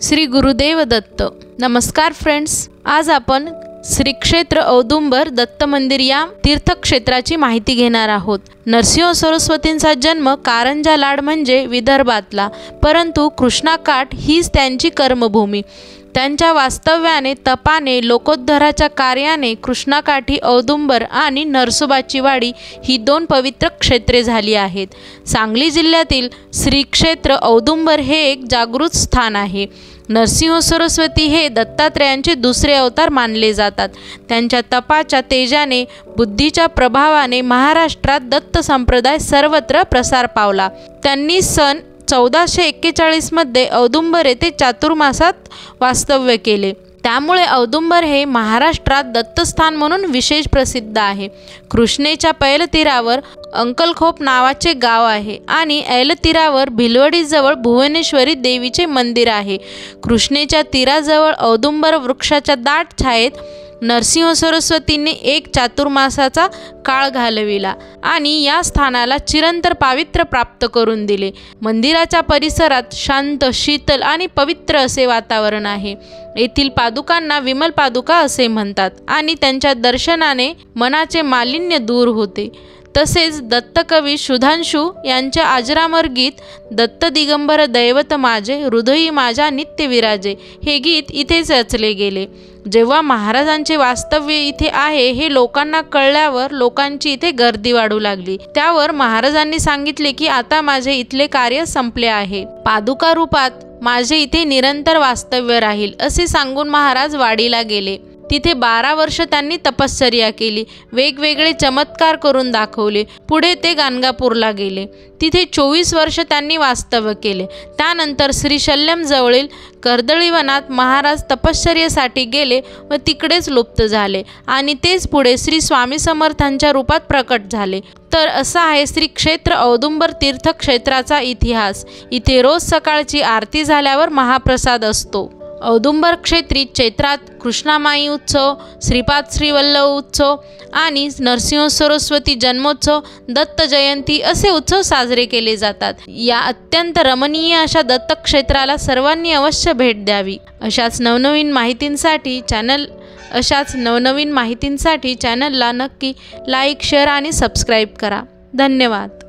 श्री गुरुदेव दत्त। नमस्कार फ्रेंड्स, आज आपण श्री क्षेत्र औदुंबर दत्त मंदिर या तीर्थक्षेत्राची माहिती घेणार आहोत। नरसिंह सरस्वतींचा जन्म कारंजा लाड म्हणजे विदर्भातला, परंतु कृष्णाकाठ हीच त्यांची कर्मभूमी। त्यांच्या वास्तव्याने, तपाने, लोकोद्धाराच्या कार्याने कृष्णाकाठी औदुंबर आणि नरसोबाची वाडी ही दोन पवित्र क्षेत्रे झाली आहेत। सांगली जिल्ह्यातील श्री क्षेत्र औदुंबर हे एक जागृत स्थान आहे। नरसिंह सरस्वती हे दत्तात्रेयांचे दुसरे अवतार मानले जातात। त्यांच्या तपाच्या तेजाने, बुद्धीच्या प्रभावाने महाराष्ट्रात दत्त संप्रदाय सर्वत्र प्रसार पावला। त्यांनी सन 1441 मध्ये औदुंबर येथे चातुर्मासात वास्तव्य केले। त्यामुळे औदुंबर हे महाराष्ट्रात दत्तस्थान म्हणून विशेष प्रसिद्ध आहे। कृष्णेच्या पैलतीरावर अंकलखोप नावाचे गाव आहे आणि ऐलतीरावर भिलवडीजवळ भुवनेश्वरी देवीचे मंदिर आहे। कृष्णेच्या तीराजवळ औदुंबर वृक्षाच्या दाट छायेत नरसिंह सरस्वतींनी एक चातुर्मासाचा काळ घालविला आणि या स्थानाला चिरंतर पावित्र्य प्राप्त करून दिले। मंदिराच्या परिसरात शांत, शीतल आणि पवित्र असे वातावरण आहे। येथील पादुकांना विमल पादुका असे म्हणतात आणि त्यांच्या दर्शनाने मनाचे मालिन्य दूर होते। तसेच दत्तकवी सुधांशू यांचे अजरामर गीत दत्त दिगंबर दैवत माझे, हृदयी माझ्या नित्य विराजे हे गीत इथेच रचले गेले। जेव्हा महाराजांचे वास्तव्य इथे आहे हे लोकांना कळल्यावर लोकांची इथे गर्दी वाढू लागली। त्यावर महाराजांनी सांगितले की आता माझे इथले कार्य संपले आहे, पादुका रूपात माझे इथे निरंतर वास्तव्य राहील असे सांगून महाराज वाडीला गेले। तिथे 12 वर्ष त्यांनी तपश्चर्या केली, वेगवेगळे चमत्कार करून दाखवले। पुढे ते गाणगापूरला गेले, तिथे 24 वर्ष त्यांनी वास्तव्य केले। त्यानंतर श्रीशल्यम जवळील कर्दळीवनात महाराज तपश्चर्येसाठी गेले व तिकडेच लुप्त झाले आणि तेच पुढे श्री स्वामी समर्थांच्या रूपात प्रकट झाले। तर असा आहे श्री क्षेत्र औदुंबर तीर्थक्षेत्राचा इतिहास। इथे रोज सकाळची आरती झाल्यावर महाप्रसाद असतो। औदुंबर क्षेत्री चैत्रात कृष्णामाई उत्सव, श्रीपाद श्रीवल्लभ उत्सव आणि नरसिंह सरस्वती जन्मोत्सव, दत्त जयंती असे उत्सव साजरे केले जातात। या अत्यंत रमणीय अशा दत्तक्षेत्राला सर्वांनी अवश्य भेट द्यावी। अशाच नवनवीन माहितींसाठी चॅनलला नक्की लाईक, शेअर आणि सबस्क्राईब करा। धन्यवाद।